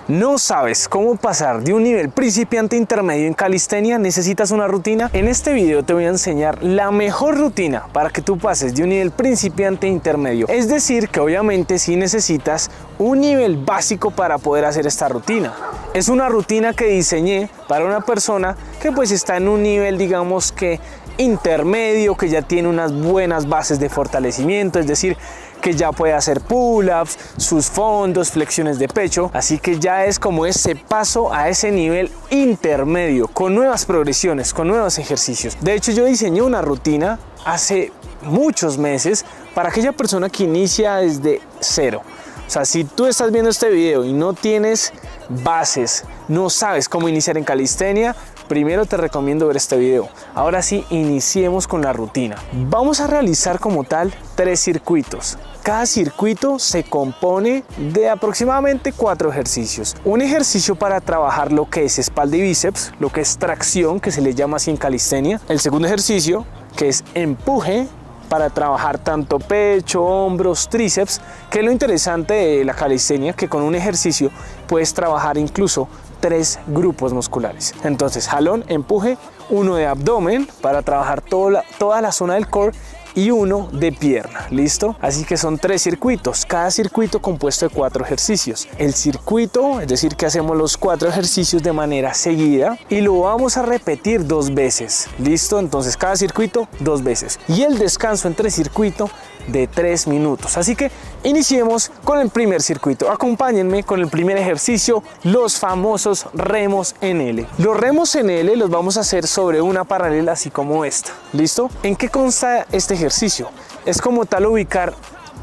¿No sabes cómo pasar de un nivel principiante a intermedio en calistenia? ¿Necesitas una rutina? En este video te voy a enseñar la mejor rutina para que tú pases de un nivel principiante a intermedio. Es decir, que obviamente sí necesitas un nivel básico para poder hacer esta rutina. Es una rutina que diseñé para una persona que pues está en un nivel, digamos que intermedio, que ya tiene unas buenas bases de fortalecimiento, es decir, que ya puede hacer pull-ups, sus fondos, flexiones de pecho, así que ya es como ese paso a ese nivel intermedio, con nuevas progresiones, con nuevos ejercicios. De hecho, yo diseñé una rutina hace muchos meses para aquella persona que inicia desde cero. O sea, si tú estás viendo este video y no tienes bases, no sabes cómo iniciar en calistenia, primero te recomiendo ver este video. Ahora sí, iniciemos con la rutina. Vamos a realizar como tal 3 circuitos. Cada circuito se compone de aproximadamente 4 ejercicios. Un ejercicio para trabajar lo que es espalda y bíceps, lo que es tracción, que se le llama así en calistenia. El segundo ejercicio, que es empuje, para trabajar tanto pecho, hombros, tríceps, que es lo interesante de la calistenia, que con un ejercicio puedes trabajar incluso 3 grupos musculares. Entonces, jalón, empuje, uno de abdomen para trabajar toda la zona del core y uno de pierna, ¿listo? Así que son 3 circuitos, cada circuito compuesto de 4 ejercicios. El circuito, es decir, que hacemos los 4 ejercicios de manera seguida y lo vamos a repetir 2 veces, ¿listo? Entonces cada circuito 2 veces y el descanso entre circuito de 3 minutos. Así que iniciemos con el primer circuito. Acompáñenme con el primer ejercicio, los famosos remos en L. Los remos en L los vamos a hacer sobre una paralela así como esta, ¿listo? ¿En qué consta este ejercicio? Es como tal ubicar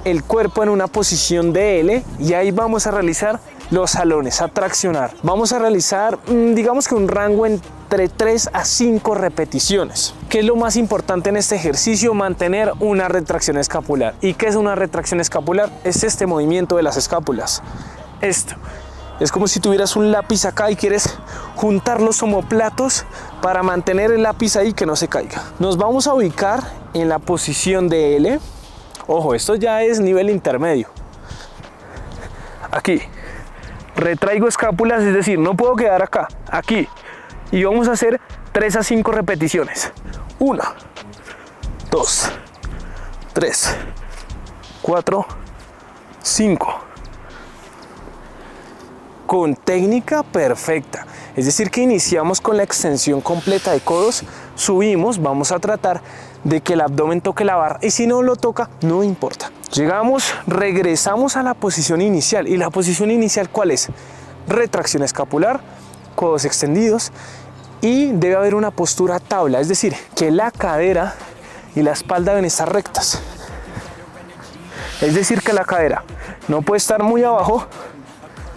el cuerpo en una posición de L y ahí vamos a realizar los jalones, a traccionar. Vamos a realizar, digamos que un rango entre 3 a 5 repeticiones. ¿Qué es lo más importante en este ejercicio? Mantener una retracción escapular. ¿Y qué es una retracción escapular? Es este movimiento de las escápulas. Esto. Es como si tuvieras un lápiz acá y quieres juntar los omoplatos para mantener el lápiz ahí que no se caiga. Nos vamos a ubicar en la posición de L. Ojo, esto ya es nivel intermedio. Aquí. Retraigo escápulas, es decir, no puedo quedar acá, aquí. Y vamos a hacer 3 a 5 repeticiones. 1, 2, 3, 4, 5. Con técnica perfecta. Es decir, que iniciamos con la extensión completa de codos, subimos, vamos a tratar de que el abdomen toque la barra y si no lo toca, no importa. Llegamos, regresamos a la posición inicial. ¿Y la posición inicial cuál es? Retracción escapular, codos extendidos y debe haber una postura tabla, es decir, que la cadera y la espalda deben estar rectas. Es decir, que la cadera no puede estar muy abajo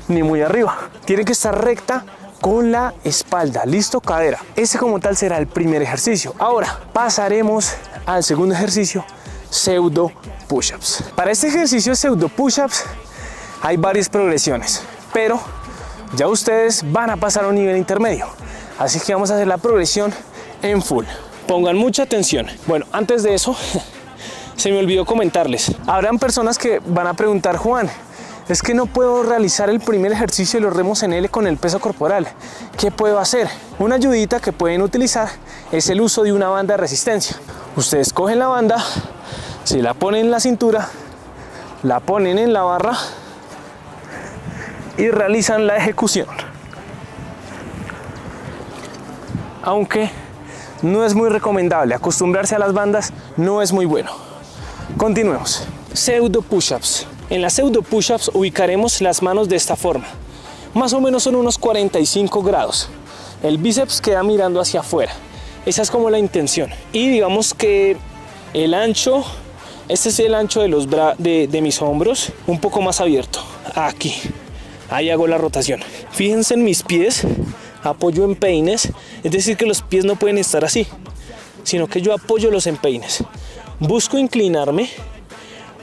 ni muy arriba, tiene que estar recta con la espalda. ¿Listo? Cadera. Ese como tal será el primer ejercicio. Ahora pasaremos al segundo ejercicio, pseudo push-ups. Para este ejercicio de pseudo push-ups hay varias progresiones, pero ya ustedes van a pasar a un nivel intermedio. Así que vamos a hacer la progresión en full. Pongan mucha atención. Bueno, antes de eso, se me olvidó comentarles. Habrán personas que van a preguntar, Juan, es que no puedo realizar el primer ejercicio de los remos en L con el peso corporal. ¿Qué puedo hacer? Una ayudita que pueden utilizar es el uso de una banda de resistencia. Ustedes cogen la banda, se la ponen en la cintura, la ponen en la barra y realizan la ejecución. Aunque no es muy recomendable, acostumbrarse a las bandas no es muy bueno. Continuemos. Pseudo push-ups. En las pseudo push-ups ubicaremos las manos de esta forma. Más o menos son unos 45 grados. El bíceps queda mirando hacia afuera. Esa es como la intención. Y digamos que el ancho, este es el ancho de mis hombros, un poco más abierto. Aquí. Ahí hago la rotación. Fíjense en mis pies, apoyo en peines. Es decir, que los pies no pueden estar así, sino que yo apoyo los empeines. Busco inclinarme.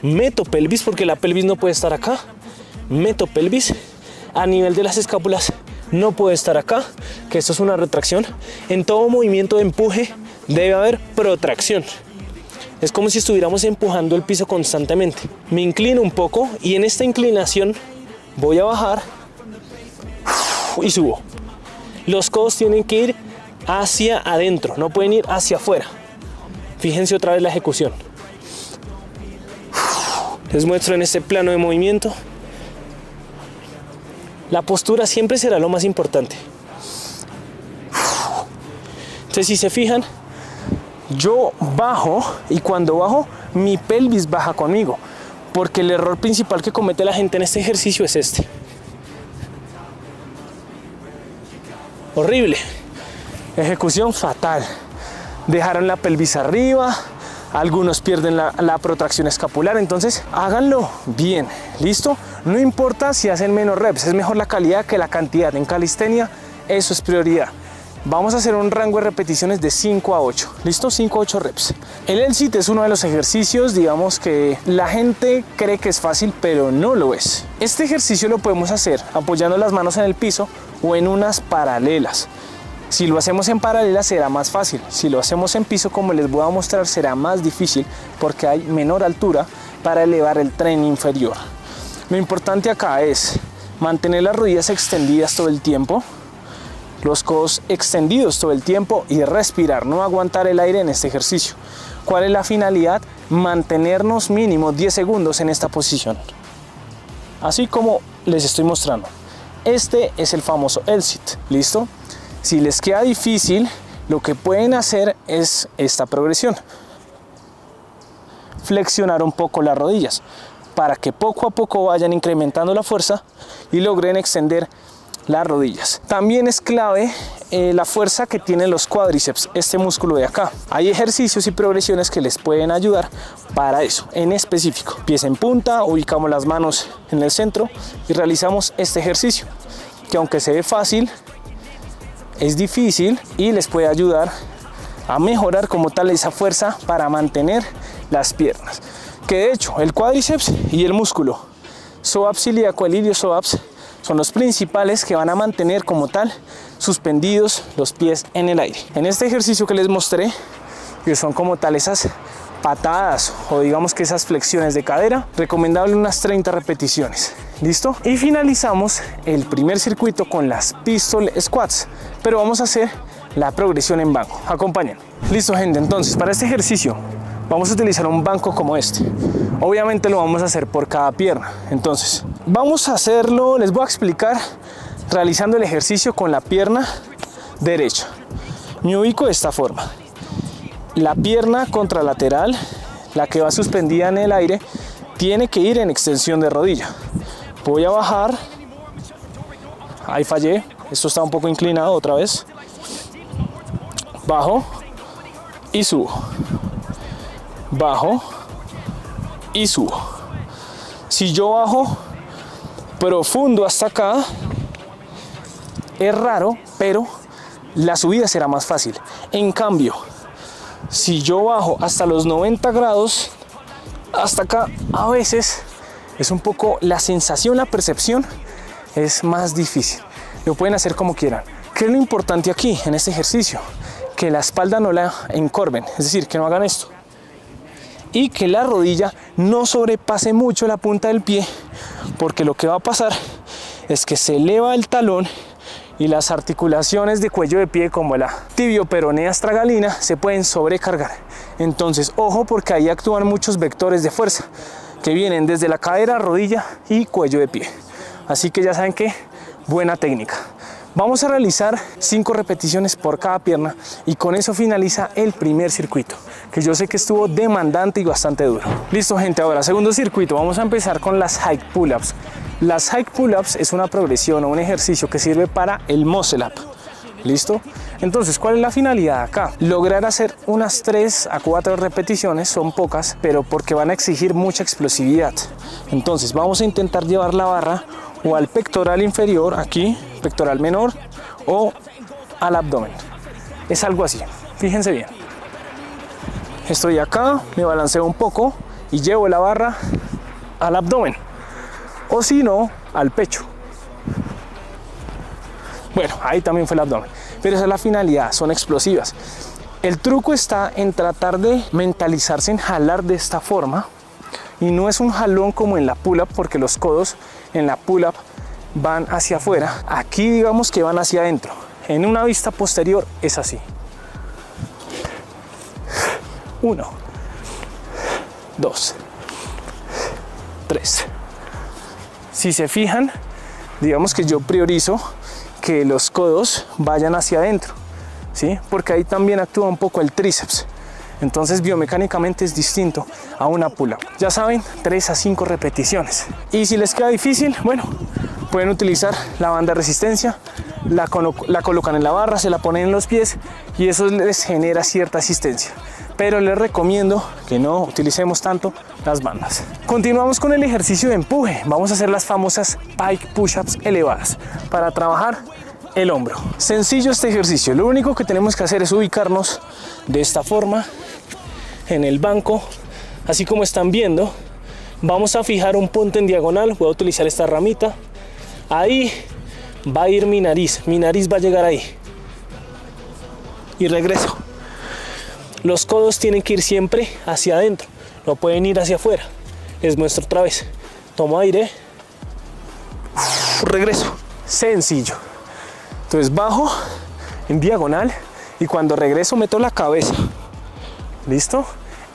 Meto pelvis porque la pelvis no puede estar acá. Meto pelvis a nivel de las escápulas. No puede estar acá, que esto es una retracción. En todo movimiento de empuje debe haber protracción. Es como si estuviéramos empujando el piso constantemente. Me inclino un poco y en esta inclinación voy a bajar y subo. Los codos tienen que ir hacia adentro, no pueden ir hacia afuera. Fíjense otra vez la ejecución. Les muestro en este plano de movimiento. La postura siempre será lo más importante. Entonces, si se fijan, yo bajo y cuando bajo, mi pelvis baja conmigo. Porque el error principal que comete la gente en este ejercicio es este. Horrible. Ejecución fatal. Dejaron la pelvis arriba. Algunos pierden la protracción escapular, entonces háganlo bien, ¿listo? No importa si hacen menos reps, es mejor la calidad que la cantidad. En calistenia eso es prioridad. Vamos a hacer un rango de repeticiones de 5 a 8, ¿listo? 5 a 8 reps. El L-sit es uno de los ejercicios, digamos, que la gente cree que es fácil, pero no lo es. Este ejercicio lo podemos hacer apoyando las manos en el piso o en unas paralelas. Si lo hacemos en paralela será más fácil, si lo hacemos en piso, como les voy a mostrar, será más difícil porque hay menor altura para elevar el tren inferior. Lo importante acá es mantener las rodillas extendidas todo el tiempo, los codos extendidos todo el tiempo y respirar, no aguantar el aire en este ejercicio. ¿Cuál es la finalidad? Mantenernos mínimo 10 segundos en esta posición, así como les estoy mostrando. Este es el famoso L-sit, ¿listo? Si les queda difícil, lo que pueden hacer es esta progresión. Flexionar un poco las rodillas para que poco a poco vayan incrementando la fuerza y logren extender las rodillas. También es clave la fuerza que tienen los cuádriceps, este músculo de acá. Hay ejercicios y progresiones que les pueden ayudar para eso, en específico. Pies en punta, ubicamos las manos en el centro y realizamos este ejercicio, que aunque se ve fácil, es difícil y les puede ayudar a mejorar como tal esa fuerza para mantener las piernas. Que de hecho el cuádriceps y el músculo psoas ilíaco, el iliopsoas, son los principales que van a mantener como tal suspendidos los pies en el aire. En este ejercicio que les mostré, que son como tal esas patadas o digamos que esas flexiones de cadera, recomendable unas 30 repeticiones. ¿Listo? Y finalizamos el primer circuito con las pistol squats, pero vamos a hacer la progresión en banco. Acompáñenme. Listo, gente, entonces para este ejercicio vamos a utilizar un banco como este. Obviamente lo vamos a hacer por cada pierna. Entonces vamos a hacerlo, les voy a explicar realizando el ejercicio con la pierna derecha. Me ubico de esta forma. La pierna contralateral, la que va suspendida en el aire, tiene que ir en extensión de rodilla. Voy a bajar, ahí fallé, esto está un poco inclinado otra vez, bajo y subo, bajo y subo. Si yo bajo profundo hasta acá, es raro, pero la subida será más fácil. En cambio, si yo bajo hasta los 90 grados, hasta acá, a veces es un poco la sensación, la percepción es más difícil. Lo pueden hacer como quieran. ¿Qué es lo importante aquí en este ejercicio? Que la espalda no la encorven, es decir, que no hagan esto. Y que la rodilla no sobrepase mucho la punta del pie, porque lo que va a pasar es que se eleva el talón y las articulaciones de cuello de pie, como la tibio-peronea astragalina, se pueden sobrecargar. Entonces, ojo, porque ahí actúan muchos vectores de fuerza que vienen desde la cadera, rodilla y cuello de pie. Así que ya saben que buena técnica. Vamos a realizar 5 repeticiones por cada pierna y con eso finaliza el primer circuito, que yo sé que estuvo demandante y bastante duro. Listo, gente, ahora segundo circuito. Vamos a empezar con las hike pull-ups. Las hike pull-ups es una progresión o un ejercicio que sirve para el muscle up. ¿Listo? Entonces, ¿cuál es la finalidad acá? Lograr hacer unas 3 a 4 repeticiones, son pocas, pero porque van a exigir mucha explosividad. Entonces, vamos a intentar llevar la barra o al pectoral inferior, aquí, pectoral menor, o al abdomen. Es algo así, fíjense bien. Estoy acá, me balanceo un poco y llevo la barra al abdomen, o si no, al pecho. Bueno, ahí también fue el abdomen, pero esa es la finalidad, son explosivas. El truco está en tratar de mentalizarse en jalar de esta forma, y no es un jalón como en la pull-up, porque los codos en la pull-up van hacia afuera, aquí digamos que van hacia adentro. En una vista posterior es así. 1, 2, 3. Si se fijan, digamos que yo priorizo que los codos vayan hacia adentro, ¿sí? Porque ahí también actúa un poco el tríceps. Entonces biomecánicamente es distinto a una pull-up. Ya saben, 3 a 5 repeticiones. Y si les queda difícil, bueno, pueden utilizar la banda de resistencia, la colocan en la barra, se la ponen en los pies y eso les genera cierta asistencia. Pero les recomiendo que no utilicemos tanto las bandas. Continuamos con el ejercicio de empuje. Vamos a hacer las famosas pike push-ups elevadas para trabajar el hombro. Sencillo este ejercicio. Lo único que tenemos que hacer es ubicarnos de esta forma en el banco, así como están viendo. Vamos a fijar un punto en diagonal. Voy a utilizar esta ramita. Ahí va a ir mi nariz va a llegar ahí y regreso. Los codos tienen que ir siempre hacia adentro, no pueden ir hacia afuera. Les muestro otra vez. Tomo aire, regreso. Sencillo. Entonces bajo en diagonal y cuando regreso meto la cabeza. ¿Listo?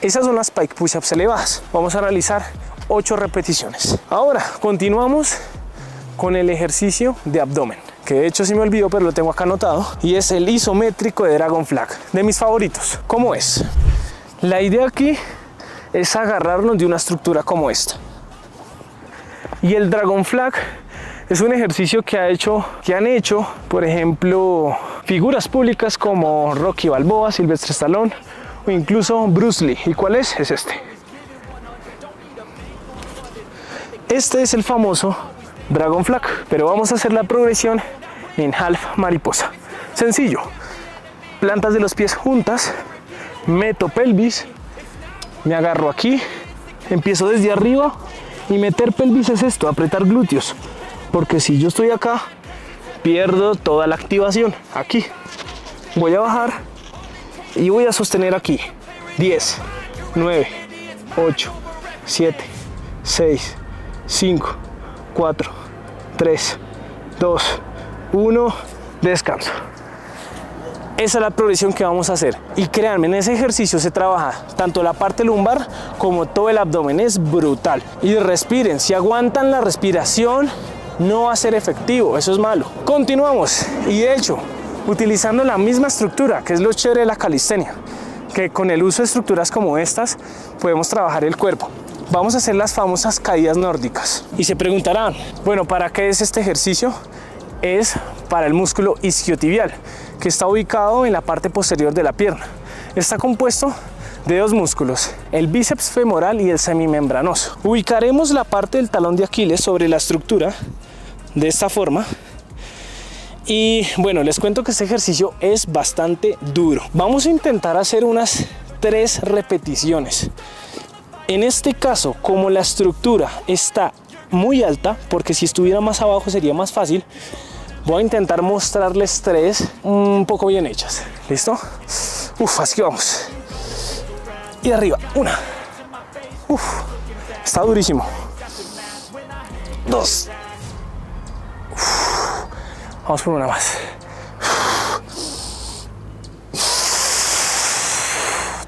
Esas son las pike push-ups elevadas. Vamos a realizar 8 repeticiones. Ahora continuamos con el ejercicio de abdomen, que de hecho sí me olvidó, pero lo tengo acá anotado, y es el isométrico de Dragon Flag, de mis favoritos. ¿Cómo es? La idea aquí es agarrarnos de una estructura como esta. Y el Dragon Flag es un ejercicio que han hecho, por ejemplo, figuras públicas como Rocky Balboa, Sylvester Stallone o incluso Bruce Lee. ¿Y cuál es? Es este. Este es el famoso Dragon Flag, pero vamos a hacer la progresión en half mariposa. Sencillo, plantas de los pies juntas, meto pelvis, me agarro aquí, empiezo desde arriba y meter pelvis es esto, apretar glúteos, porque si yo estoy acá pierdo toda la activación. Aquí voy a bajar y voy a sostener aquí 10, 9, 8, 7, 6, 5, 4, 3, 2, 1, descanso. Esa es la progresión que vamos a hacer. Y créanme, en ese ejercicio se trabaja tanto la parte lumbar como todo el abdomen. Es brutal. Y respiren. Si aguantan la respiración, no va a ser efectivo. Eso es malo. Continuamos. Y de hecho, utilizando la misma estructura, que es lo chévere de la calistenia, que con el uso de estructuras como estas, podemos trabajar el cuerpo. Vamos a hacer las famosas caídas nórdicas. Y se preguntarán, bueno, ¿para qué es este ejercicio? Es para el músculo isquiotibial, que está ubicado en la parte posterior de la pierna. Está compuesto de 2 músculos, el bíceps femoral y el semimembranoso. Ubicaremos la parte del talón de Aquiles sobre la estructura de esta forma. Y bueno, les cuento que este ejercicio es bastante duro. Vamos a intentar hacer unas 3 repeticiones. En este caso, como la estructura está muy alta, porque si estuviera más abajo sería más fácil, voy a intentar mostrarles 3 un poco bien hechas. ¿Listo? Uf, así que vamos. Y de arriba, 1. Uf, está durísimo. 2. Uf, vamos por una más.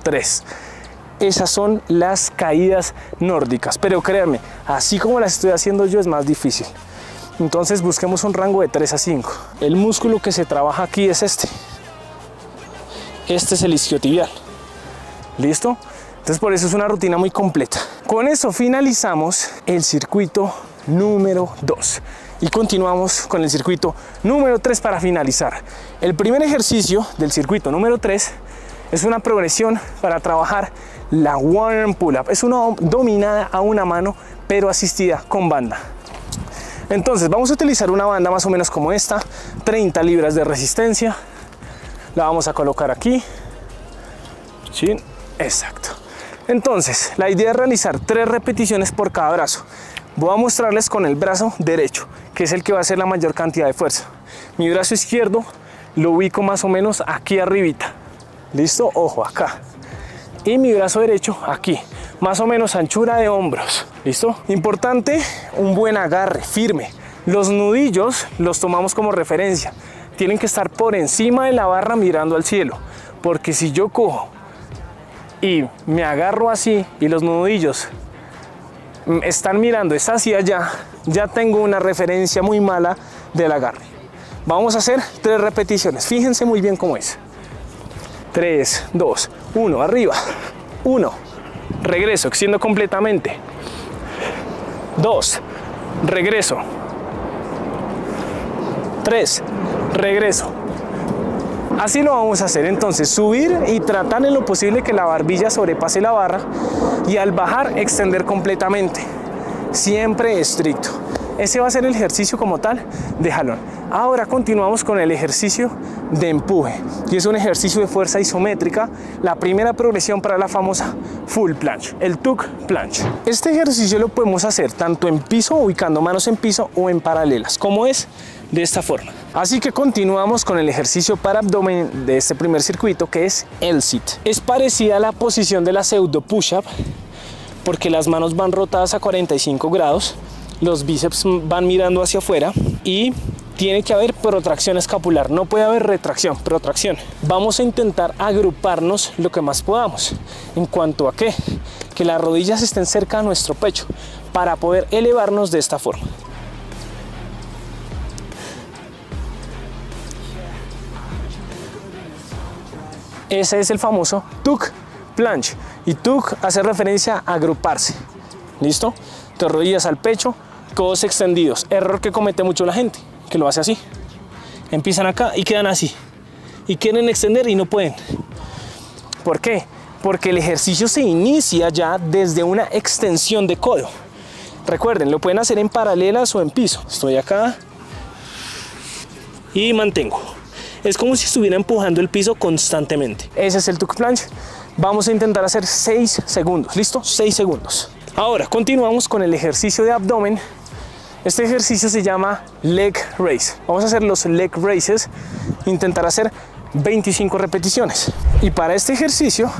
3. Esas son las caídas nórdicas, pero créanme, así como las estoy haciendo yo es más difícil. Entonces busquemos un rango de 3 a 5. El músculo que se trabaja aquí es este. Este es el isquiotibial. ¿Listo? Entonces por eso es una rutina muy completa. Con eso finalizamos el circuito número 2. Y continuamos con el circuito número 3 para finalizar. El primer ejercicio del circuito número 3 es una progresión para trabajar la one arm pull up. Es una dominada a una mano, pero asistida con banda. Entonces vamos a utilizar una banda más o menos como esta, 30 libras de resistencia. La vamos a colocar aquí. ¿Sí? Exacto. Entonces la idea es realizar 3 repeticiones por cada brazo. Voy a mostrarles con el brazo derecho, que es el que va a hacer la mayor cantidad de fuerza. Mi brazo izquierdo lo ubico más o menos aquí arribita. ¿Listo? Ojo, acá. Y mi brazo derecho aquí, más o menos anchura de hombros. ¿Listo? Importante, un buen agarre, firme. Los nudillos los tomamos como referencia. Tienen que estar por encima de la barra mirando al cielo, porque si yo cojo y me agarro así y los nudillos están mirando es hacia allá, ya tengo una referencia muy mala del agarre. Vamos a hacer 3 repeticiones. Fíjense muy bien cómo es. 3, 2, 1, arriba. 1, regreso, extiendo completamente. 2, regreso. 3, regreso. Así lo vamos a hacer. Entonces, subir y tratar en lo posible que la barbilla sobrepase la barra, y al bajar extender completamente, siempre estricto. Ese va a ser el ejercicio como tal de jalón. Ahora continuamos con el ejercicio de empuje, y es un ejercicio de fuerza isométrica, la primera progresión para la famosa full planche, el tuck planche. Este ejercicio lo podemos hacer tanto en piso, ubicando manos en piso, o en paralelas, como es de esta forma. Así que continuamos con el ejercicio para abdomen de este primer circuito, que es el sit. Es parecida a la posición de la pseudo push-up, porque las manos van rotadas a 45 grados, los bíceps van mirando hacia afuera y tiene que haber protracción escapular, no puede haber retracción, protracción. Vamos a intentar agruparnos lo que más podamos. ¿En cuanto a qué? Que las rodillas estén cerca a nuestro pecho para poder elevarnos de esta forma. Ese es el famoso tuck planche, y tuck hace referencia a agruparse. ¿Listo? Entonces, rodillas al pecho, codos extendidos. Error que comete mucho la gente, que lo hace así. Empiezan acá y quedan así. Y quieren extender y no pueden. ¿Por qué? Porque el ejercicio se inicia ya desde una extensión de codo. Recuerden, lo pueden hacer en paralelas o en piso. Estoy acá y mantengo. Es como si estuviera empujando el piso constantemente. Ese es el tuck planche. Vamos a intentar hacer 6 segundos. ¿Listo? 6 segundos. Ahora continuamos con el ejercicio de abdomen. Este ejercicio se llama leg raise. Vamos a hacer los leg raises. Intentar hacer 25 repeticiones. Y para este ejercicio,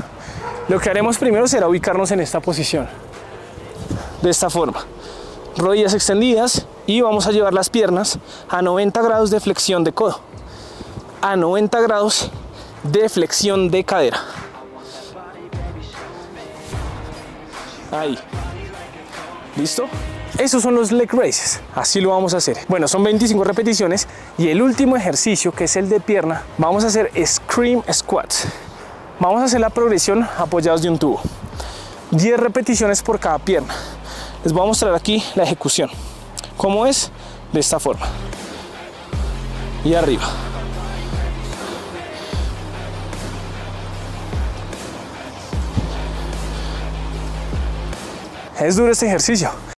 lo que haremos primero será ubicarnos en esta posición. De esta forma. Rodillas extendidas, y vamos a llevar las piernas a 90 grados de flexión de codo. A 90 grados de flexión de cadera. Ahí. ¿Listo? Esos son los leg raises. Así lo vamos a hacer. Bueno, son 25 repeticiones, y el último ejercicio, que es el de pierna, vamos a hacer scream squats. Vamos a hacer la progresión apoyados de un tubo. 10 repeticiones por cada pierna. Les voy a mostrar aquí la ejecución. ¿Cómo es? De esta forma. Y arriba. Es duro este ejercicio.